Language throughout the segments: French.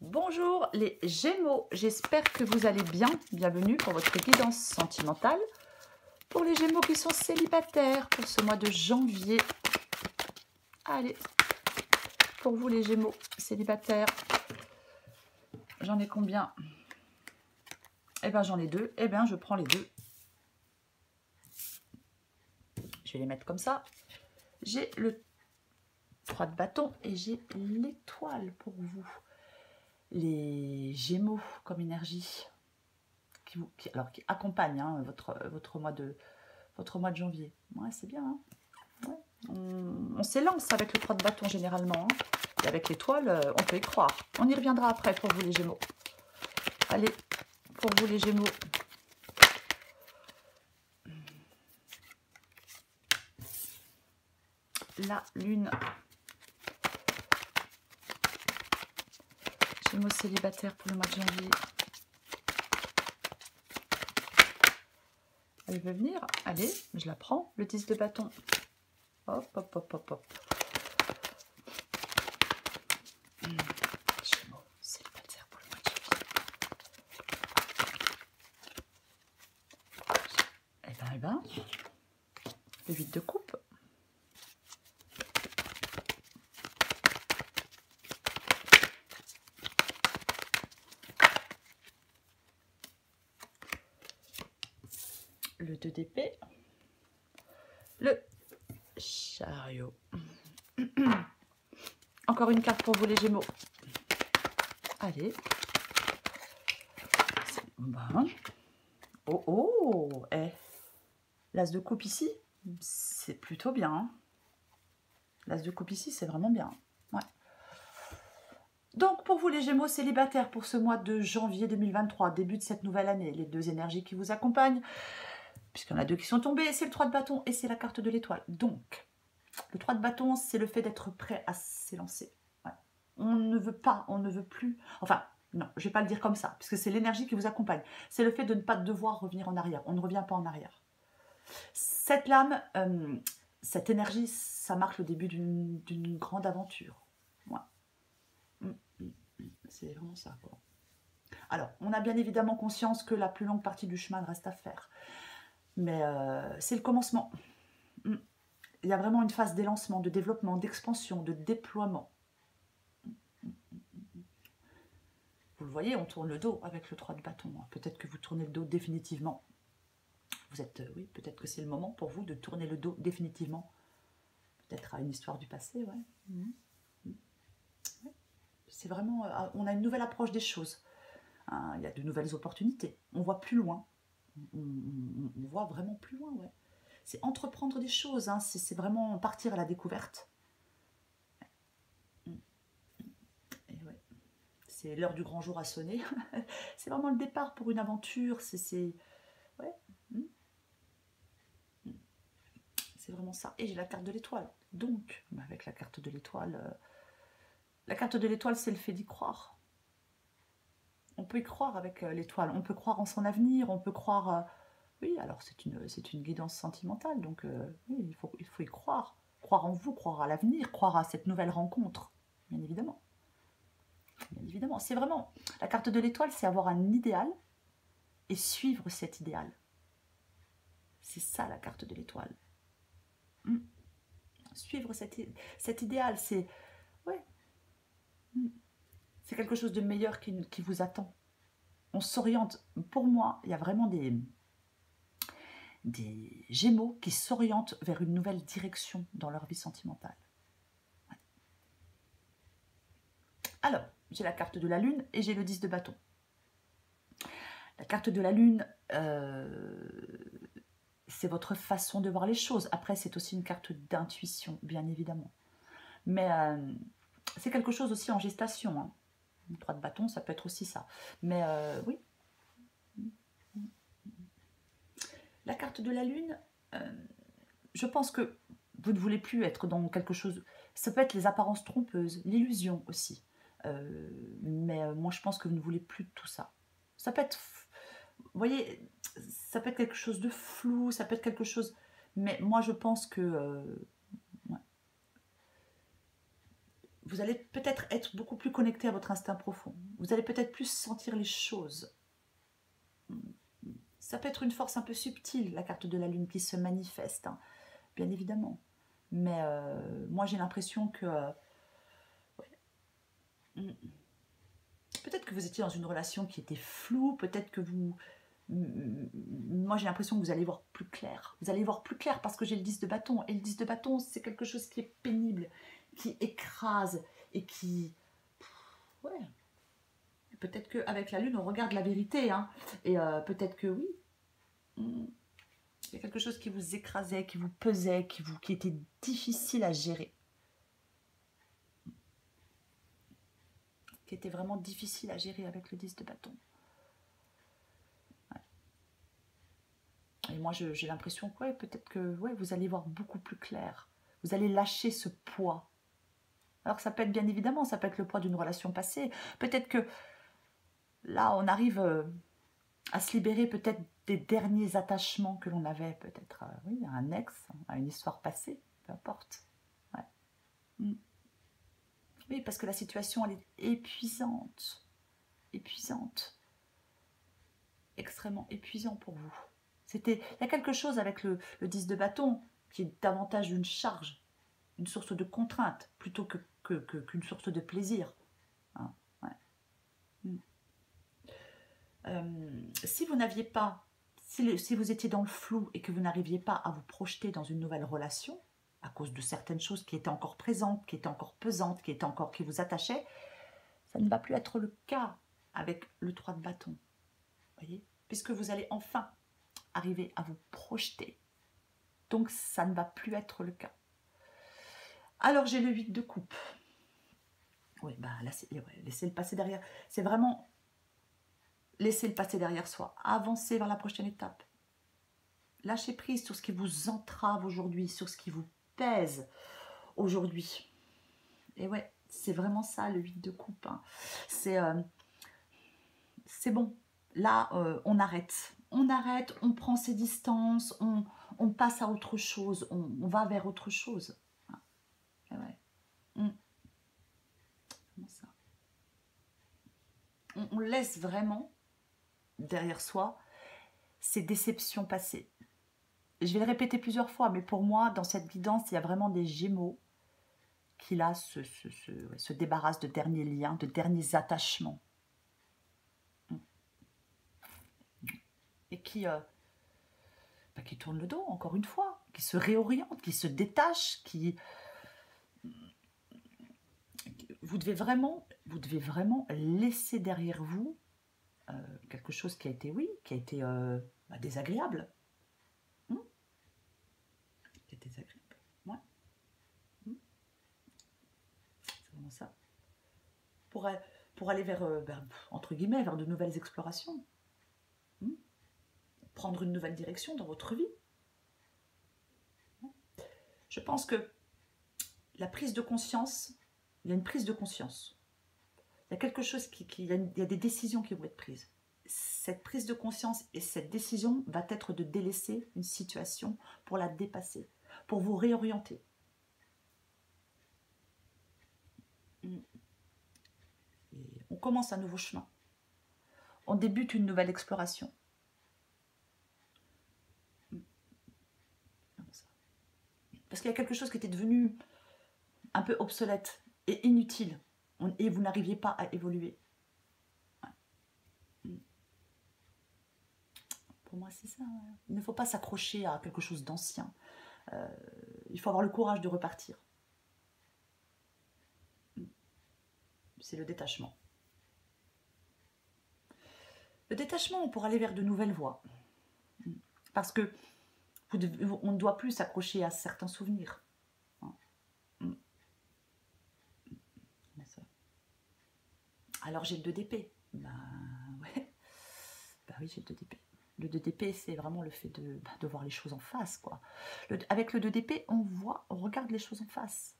Bonjour les Gémeaux, j'espère que vous allez bien. Bienvenue pour votre guidance sentimentale. Pour les Gémeaux qui sont célibataires pour ce mois de janvier. Allez, pour vous les Gémeaux célibataires, j'en ai combien? Eh bien j'en ai deux, eh bien je prends les deux. Je vais les mettre comme ça. J'ai le 3 de bâton et j'ai l'étoile pour vous. Les Gémeaux comme énergie qui accompagne votre mois de janvier. Ouais, c'est bien. Hein, ouais. On s'élance avec le 3 de bâton généralement. Hein, et avec l'étoile, on peut y croire. On y reviendra après pour vous les Gémeaux. Allez, pour vous les Gémeaux. La lune. Gémeaux célibataire pour le mois de janvier. Elle veut venir. Allez, je la prends. Le 10 de bâton. Hop, hop, hop, hop, hop. Gémeaux célibataire pour le mois de janvier. Eh ben, le 8 de coupe. Le 2 d'épée, le chariot. Encore une carte pour vous les Gémeaux. Allez. Bon. Oh, oh, l'as de coupe ici, c'est plutôt bien. Hein. L'as de coupe ici, c'est vraiment bien. Ouais. Donc, pour vous les Gémeaux célibataires, pour ce mois de janvier 2023, début de cette nouvelle année, les deux énergies qui vous accompagnent, puisqu'il y en a deux qui sont tombés, c'est le 3 de bâton et c'est la carte de l'étoile. Donc, le 3 de bâton, c'est le fait d'être prêt à s'élancer. Ouais. On ne veut pas, on ne veut plus... Enfin, non, je ne vais pas le dire comme ça, puisque c'est l'énergie qui vous accompagne. C'est le fait de ne pas devoir revenir en arrière. On ne revient pas en arrière. Cette lame, cette énergie, ça marque le début d'une grande aventure. Ouais. C'est vraiment ça. Quoi. Alors, on a bien évidemment conscience que la plus longue partie du chemin reste à faire. Mais c'est le commencement. Il y a vraiment une phase d'élancement, de développement, d'expansion, de déploiement. Vous le voyez, on tourne le dos avec le 3 de bâton. Peut-être que vous tournez le dos définitivement. Vous êtes, oui, peut-être que c'est le moment pour vous de tourner le dos définitivement. Peut-être à une histoire du passé, ouais. C'est vraiment, on a une nouvelle approche des choses. Hein, il y a de nouvelles opportunités. On voit plus loin. On voit vraiment plus loin, ouais. C'est entreprendre des choses, hein, c'est vraiment partir à la découverte. Et ouais. C'est l'heure du grand jour à sonner. C'est vraiment le départ pour une aventure. Ouais. C'est vraiment ça. Et j'ai la carte de l'étoile. Donc, avec la carte de l'étoile, c'est le fait d'y croire. On peut y croire avec l'étoile. On peut croire en son avenir. On peut croire... oui, alors c'est une guidance sentimentale. Donc, oui, il faut y croire. Croire en vous, croire à l'avenir, croire à cette nouvelle rencontre. Bien évidemment. Bien évidemment. C'est vraiment... La carte de l'étoile, c'est avoir un idéal et suivre cet idéal. C'est ça, la carte de l'étoile. Suivre cet idéal, c'est... Ouais. C'est quelque chose de meilleur qui vous attend. On s'oriente. Pour moi, il y a vraiment des Gémeaux qui s'orientent vers une nouvelle direction dans leur vie sentimentale. Ouais. Alors, j'ai la carte de la Lune et j'ai le 10 de bâton. La carte de la Lune, c'est votre façon de voir les choses. Après, c'est aussi une carte d'intuition, bien évidemment. Mais c'est quelque chose aussi en gestation. Hein. Le 3 de bâton, ça peut être aussi ça. Mais oui. La carte de la Lune, je pense que vous ne voulez plus être dans quelque chose... Ça peut être les apparences trompeuses, l'illusion aussi. Mais moi, je pense que vous ne voulez plus de tout ça. Ça peut être... Vous voyez, ça peut être quelque chose de flou, ça peut être quelque chose... Mais moi, je pense que... ouais. vous allez peut-être être beaucoup plus connecté à votre instinct profond. Vous allez peut-être plus sentir les choses. Ça peut être une force un peu subtile, la carte de la lune qui se manifeste, hein, bien évidemment. Mais moi, j'ai l'impression que... peut-être que vous étiez dans une relation qui était floue, peut-être que vous... Moi, j'ai l'impression que vous allez voir plus clair. Vous allez voir plus clair parce que j'ai le 10 de bâton. Et le 10 de bâton, c'est quelque chose qui est pénible, qui écrase et qui... Ouais. Peut-être qu'avec la lune, on regarde la vérité. Hein. Et peut-être que oui. Il y a quelque chose qui vous écrasait, qui vous pesait, qui était difficile à gérer. Qui était vraiment difficile à gérer avec le 10 de bâton. Et moi, j'ai l'impression que ouais, peut-être que ouais, vous allez voir beaucoup plus clair. Vous allez lâcher ce poids. Alors ça peut être bien évidemment, ça peut être le poids d'une relation passée. Peut-être que là, on arrive à se libérer peut-être des derniers attachements que l'on avait, peut-être oui, à un ex, à une histoire passée, peu importe. Ouais. Oui, parce que la situation, elle est épuisante. Épuisante. Extrêmement épuisant pour vous. Il y a quelque chose avec le 10 de bâton qui est davantage une charge, une source de contrainte, plutôt qu'une source de plaisir. Hein, ouais. Si vous n'aviez pas, si vous étiez dans le flou et que vous n'arriviez pas à vous projeter dans une nouvelle relation, à cause de certaines choses qui étaient encore présentes, qui étaient encore pesantes, qui vous attachaient, ça ne va plus être le cas avec le 3 de bâton. Voyez, puisque vous allez enfin arriver à vous projeter. Donc, ça ne va plus être le cas. Alors, j'ai le 8 de coupe. Oui, bah, là, laissez le passer derrière. C'est vraiment laisser le passer derrière soi. Avancer vers la prochaine étape. Lâchez prise sur ce qui vous entrave aujourd'hui, sur ce qui vous pèse aujourd'hui. Et ouais, c'est vraiment ça, le 8 de coupe. Hein. C'est bon. Là, on arrête. On arrête, on prend ses distances, on passe à autre chose, on va vers autre chose. Et ouais. Comment ça ? On laisse vraiment derrière soi ces déceptions passées. Je vais le répéter plusieurs fois, mais pour moi, dans cette guidance, il y a vraiment des Gémeaux qui là se débarrassent de derniers liens, de derniers attachements. Et qui tournent le dos, encore une fois, qui se réorientent, qui se détachent, vous devez vraiment laisser derrière vous quelque chose qui a été, désagréable. Qui est désagréable, ouais. C'est vraiment ça. Pour aller vers, entre guillemets, vers de nouvelles explorations. Prendre une nouvelle direction dans votre vie. Je pense que la prise de conscience, il y a une prise de conscience. Il y a quelque chose il y a des décisions qui vont être prises. Cette prise de conscience et cette décision va être de délaisser une situation pour la dépasser, pour vous réorienter. Et on commence un nouveau chemin. On débute une nouvelle exploration. Parce qu'il y a quelque chose qui était devenu un peu obsolète et inutile. Et vous n'arriviez pas à évoluer. Pour moi, c'est ça. Il ne faut pas s'accrocher à quelque chose d'ancien. Il faut avoir le courage de repartir. C'est le détachement. Le détachement pour aller vers de nouvelles voies. Parce que on ne doit plus s'accrocher à certains souvenirs. Alors j'ai le 2 d'épée. Bah ouais. Bah oui, j'ai le 2 d'épée. Le 2 d'épée, c'est vraiment le fait de voir les choses en face, quoi. Avec le 2 d'épée, on regarde les choses en face.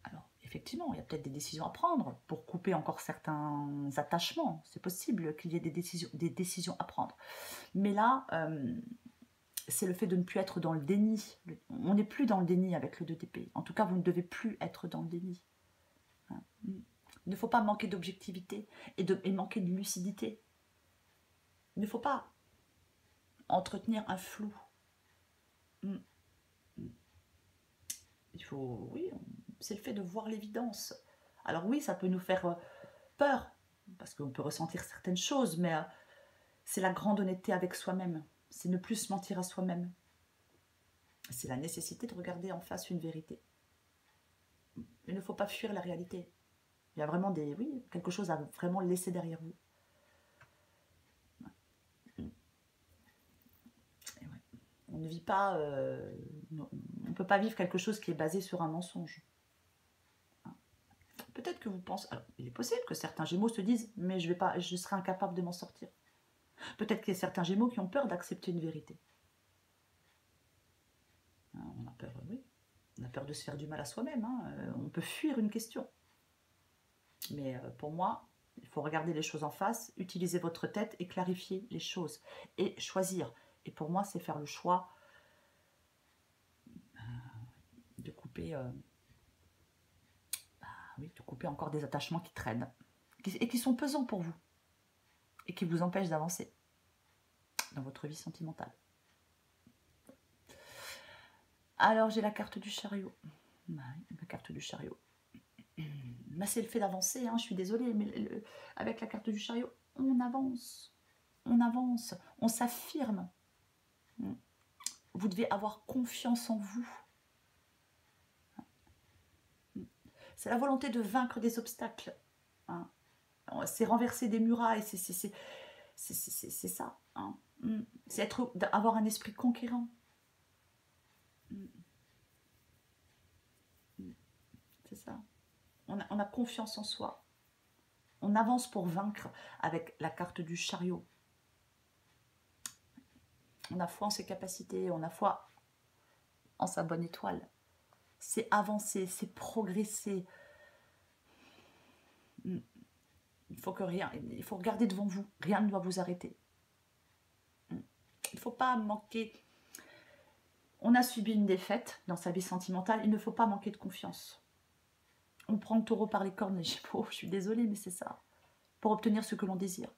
Alors, effectivement, il y a peut-être des décisions à prendre pour couper encore certains attachements. C'est possible qu'il y ait des décisions à prendre. Mais là, c'est le fait de ne plus être dans le déni. On n'est plus dans le déni avec le 2 d'épée. En tout cas, vous ne devez plus être dans le déni. Il ne faut pas manquer d'objectivité et manquer de lucidité. Il ne faut pas entretenir un flou. Il faut, oui, c'est le fait de voir l'évidence. Alors oui, ça peut nous faire peur, parce qu'on peut ressentir certaines choses, mais c'est la grande honnêteté avec soi-même. C'est ne plus se mentir à soi-même. C'est la nécessité de regarder en face une vérité. Il ne faut pas fuir la réalité. Il y a vraiment quelque chose à vraiment laisser derrière vous. On ne vit pas, on ne peut pas vivre quelque chose qui est basé sur un mensonge. Peut-être que vous pensez, alors, il est possible que certains Gémeaux se disent, mais je serai incapable de m'en sortir. Peut-être qu'il y a certains Gémeaux qui ont peur d'accepter une vérité. On a peur, oui. On a peur de se faire du mal à soi-même. On peut fuir une question. Mais pour moi, il faut regarder les choses en face, utiliser votre tête et clarifier les choses. Et choisir. Et pour moi, c'est faire le choix de couper, de couper encore des attachements qui traînent. Et qui sont pesants pour vous. Et qui vous empêchent d'avancer dans votre vie sentimentale. Alors, j'ai la carte du chariot. La carte du chariot. C'est le fait d'avancer, je suis désolée, mais avec la carte du chariot, on avance, on s'affirme. Vous devez avoir confiance en vous. C'est la volonté de vaincre des obstacles. C'est renverser des murailles, c'est ça. C'est avoir un esprit conquérant. C'est ça. On a confiance en soi. On avance pour vaincre avec la carte du chariot. On a foi en ses capacités, on a foi en sa bonne étoile. C'est avancer, c'est progresser. Il faut regarder devant vous. Rien ne doit vous arrêter. Il ne faut pas manquer. On a subi une défaite dans sa vie sentimentale. Il ne faut pas manquer de confiance. On prend le taureau par les cornes, les Gémeaux. Je suis désolée, mais c'est ça. Pour obtenir ce que l'on désire.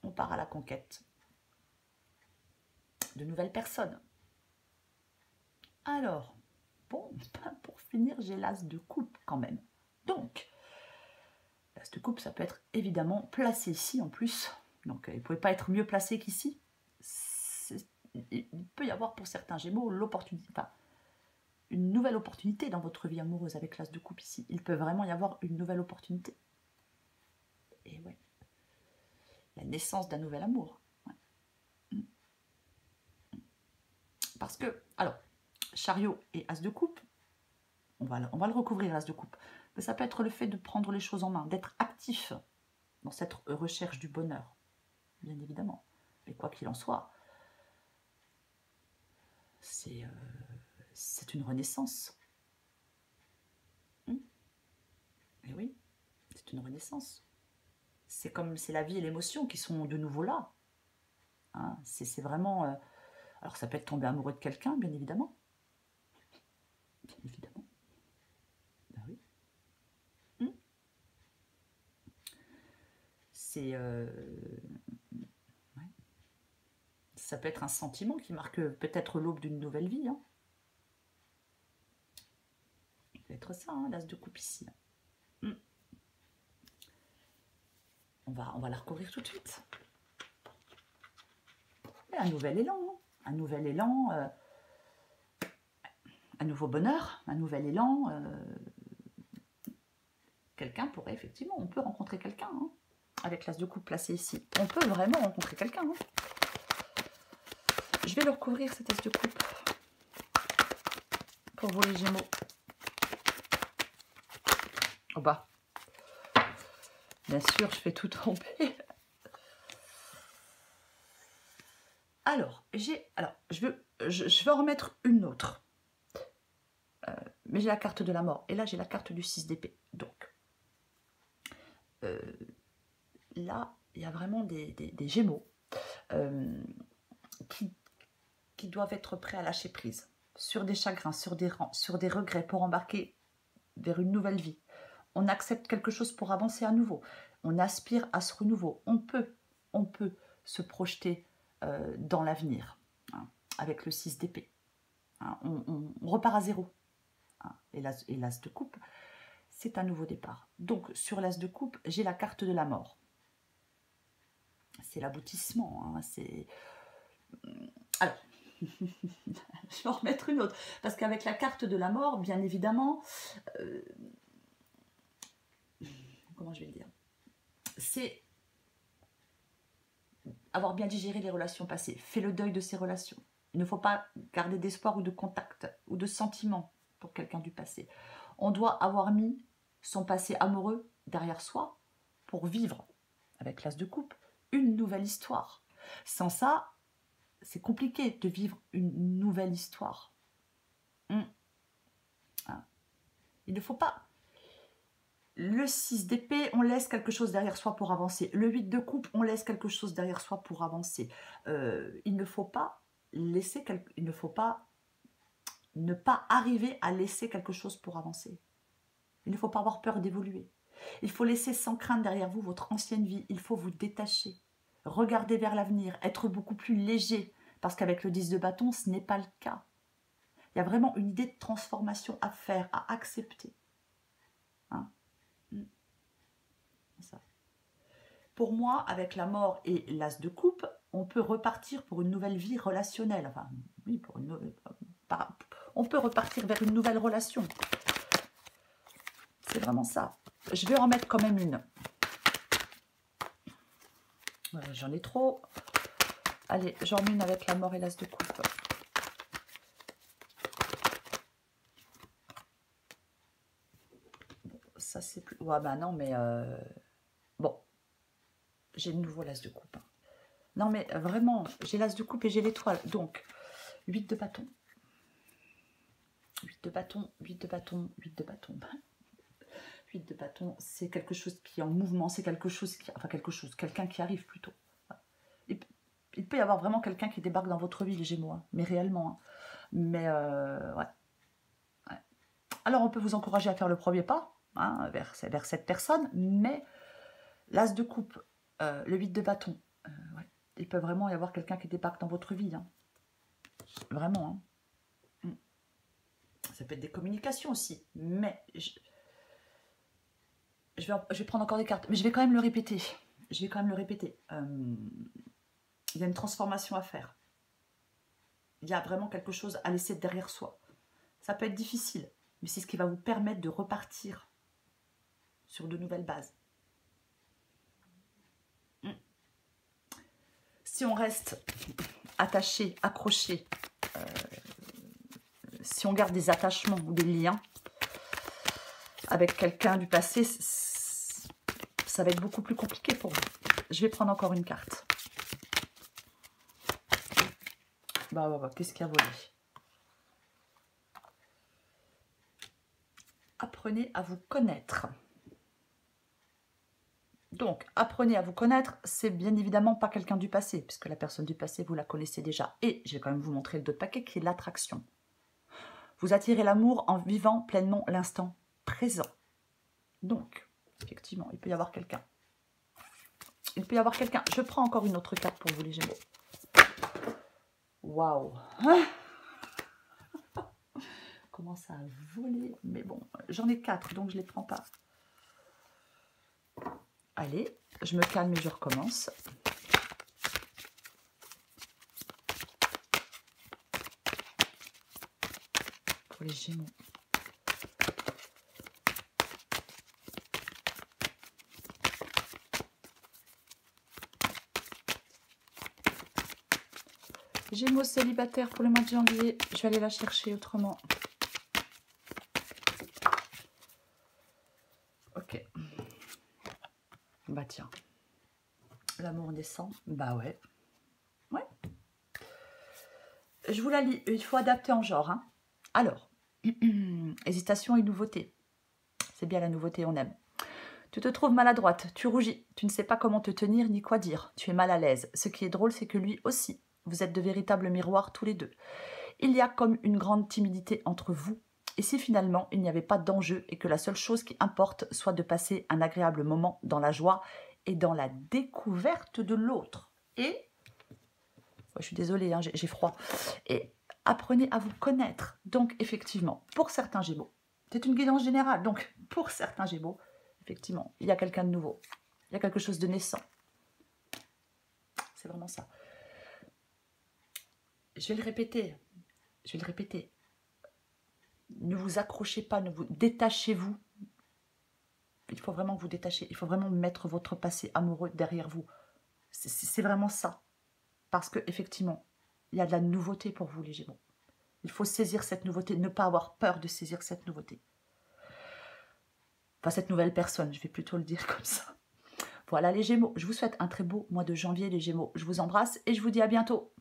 On part à la conquête de nouvelles personnes. Alors, bon, pour finir, j'ai l'as de coupe quand même. Donc, l'as de coupe, ça peut être évidemment placé ici en plus. Donc, il ne pouvait pas être mieux placé qu'ici. Il peut y avoir pour certains Gémeaux l'opportunité, une nouvelle opportunité dans votre vie amoureuse avec l'as de coupe ici. Il peut vraiment y avoir une nouvelle opportunité. Et ouais, la naissance d'un nouvel amour. Ouais. Parce que, alors, chariot et as de coupe, on va le recouvrir, l'as de coupe. Mais ça peut être le fait de prendre les choses en main, d'être actif dans cette recherche du bonheur, bien évidemment. Mais quoi qu'il en soit, c'est une renaissance. Et oui, c'est une renaissance. C'est la vie et l'émotion qui sont de nouveau là. C'est vraiment... alors ça peut être tomber amoureux de quelqu'un, bien évidemment. Bien évidemment. Ben oui. C'est... ouais. Ça peut être un sentiment qui marque peut-être l'aube d'une nouvelle vie. Ça peut être ça, l'as de coupe ici. On va la recouvrir tout de suite. Et un nouvel élan. Un nouvel élan. Un nouveau bonheur. Un nouvel élan. Quelqu'un pourrait effectivement... On peut rencontrer quelqu'un. Avec l'as de coupe placé ici. On peut vraiment rencontrer quelqu'un. Je vais le recouvrir, cet as de coupe. Pour vous les Gémeaux. Oh bah. Bien sûr, je fais tout tomber. Alors, je vais en remettre une autre. Mais j'ai la carte de la mort. Et là, j'ai la carte du 6 d'épée. Donc, là, il y a vraiment des Gémeaux qui doivent être prêts à lâcher prise sur des chagrins, sur des regrets pour embarquer vers une nouvelle vie. On accepte quelque chose pour avancer à nouveau. On aspire à ce renouveau. On peut se projeter dans l'avenir, hein, avec le 6 d'épée. Hein, on repart à zéro. Hein, et l'as de coupe, c'est un nouveau départ. Donc, sur l'as de coupe, j'ai la carte de la mort. C'est l'aboutissement. Hein, c'est... Alors, je vais en remettre une autre. Parce qu'avec la carte de la mort, bien évidemment, comment je vais le dire, c'est avoir bien digéré les relations passées. Fais le deuil de ces relations. Il ne faut pas garder d'espoir ou de contact ou de sentiment pour quelqu'un du passé. On doit avoir mis son passé amoureux derrière soi pour vivre, avec l'as de coupe, une nouvelle histoire. Sans ça, c'est compliqué de vivre une nouvelle histoire. Il ne faut pas... Le 6 d'épée, on laisse quelque chose derrière soi pour avancer. Le 8 de coupe, on laisse quelque chose derrière soi pour avancer. Il ne faut pas laisser... Il ne faut pas ne pas arriver à laisser quelque chose pour avancer. Il ne faut pas avoir peur d'évoluer. Il faut laisser sans crainte derrière vous votre ancienne vie. Il faut vous détacher. Regarder vers l'avenir, être beaucoup plus léger. Parce qu'avec le 10 de bâton, ce n'est pas le cas. Il y a vraiment une idée de transformation à faire, à accepter. Hein? Ça. Pour moi, avec la mort et l'as de coupe, on peut repartir pour une nouvelle vie relationnelle. Enfin, oui, pour une nouvelle... On peut repartir vers une nouvelle relation. C'est vraiment ça. Je vais en mettre quand même une. Voilà, j'en ai trop. Allez, j'en mets une avec la mort et l'as de coupe. Bon, ça, c'est plus... Ouais, bah non, mais... Bon. J'ai de nouveau l'as de coupe. Non, mais vraiment, j'ai l'as de coupe et j'ai l'étoile. Donc, 8 de bâton. 8 de bâton, 8 de bâton, 8 de bâton. 8 de bâton, c'est quelque chose qui est en mouvement, c'est quelque chose qui... Enfin, quelqu'un qui arrive plutôt. Il peut y avoir vraiment quelqu'un qui débarque dans votre vie, les Gémeaux, hein, mais réellement. Hein. Mais, ouais. Alors, on peut vous encourager à faire le premier pas, hein, vers cette personne, mais l'as de coupe, le 8 de bâton, ouais. Il peut vraiment y avoir quelqu'un qui débarque dans votre vie. Hein. Vraiment. Hein. Ça peut être des communications aussi, mais je vais prendre encore des cartes, mais je vais quand même le répéter. Il y a une transformation à faire. Il y a vraiment quelque chose à laisser derrière soi. Ça peut être difficile, mais c'est ce qui va vous permettre de repartir sur de nouvelles bases. Si on reste attaché, accroché, si on garde des attachements ou des liens avec quelqu'un du passé, ça va être beaucoup plus compliqué pour vous. Je vais prendre encore une carte. Bah, qu'est-ce qu'il y a volé? Apprenez à vous connaître. Donc, apprenez à vous connaître, c'est bien évidemment pas quelqu'un du passé, puisque la personne du passé, vous la connaissez déjà. Et je vais quand même vous montrer le dos de paquet qui est l'attraction. Vous attirez l'amour en vivant pleinement l'instant présent. Donc, effectivement, il peut y avoir quelqu'un. Il peut y avoir quelqu'un. Je prends encore une autre carte pour vous, les Gémeaux. Waouh! Comment ça a volé? Mais bon, j'en ai 4, donc je ne les prends pas. Allez, je me calme et je recommence. Pour les Gémeaux. Gémeaux célibataire pour le mois de janvier. Je vais aller la chercher autrement. Ok. Bah tiens. L'amour descend. Bah ouais. Ouais. Je vous la lis. Il faut adapter en genre. Hein. Alors. Hésitation et nouveauté. C'est bien la nouveauté, on aime. Tu te trouves maladroite. Tu rougis. Tu ne sais pas comment te tenir ni quoi dire. Tu es mal à l'aise. Ce qui est drôle, c'est que lui aussi. Vous êtes de véritables miroirs tous les deux. Il y a comme une grande timidité entre vous. Et si finalement il n'y avait pas d'enjeu et que la seule chose qui importe soit de passer un agréable moment dans la joie et dans la découverte de l'autre. Et, je suis désolée, hein, j'ai froid. Et apprenez à vous connaître. Donc effectivement, pour certains Gémeaux, c'est une guidance générale, donc pour certains Gémeaux, effectivement, il y a quelqu'un de nouveau. Il y a quelque chose de naissant. C'est vraiment ça. Je vais le répéter. Je vais le répéter. Ne vous accrochez pas, ne vous détachez-vous. Il faut vraiment vous détacher. Il faut vraiment mettre votre passé amoureux derrière vous. C'est vraiment ça. Parce que effectivement, il y a de la nouveauté pour vous, les Gémeaux. Il faut saisir cette nouveauté, ne pas avoir peur de saisir cette nouveauté. Enfin, cette nouvelle personne, je vais plutôt le dire comme ça. Voilà les Gémeaux, je vous souhaite un très beau mois de janvier, les Gémeaux. Je vous embrasse et je vous dis à bientôt.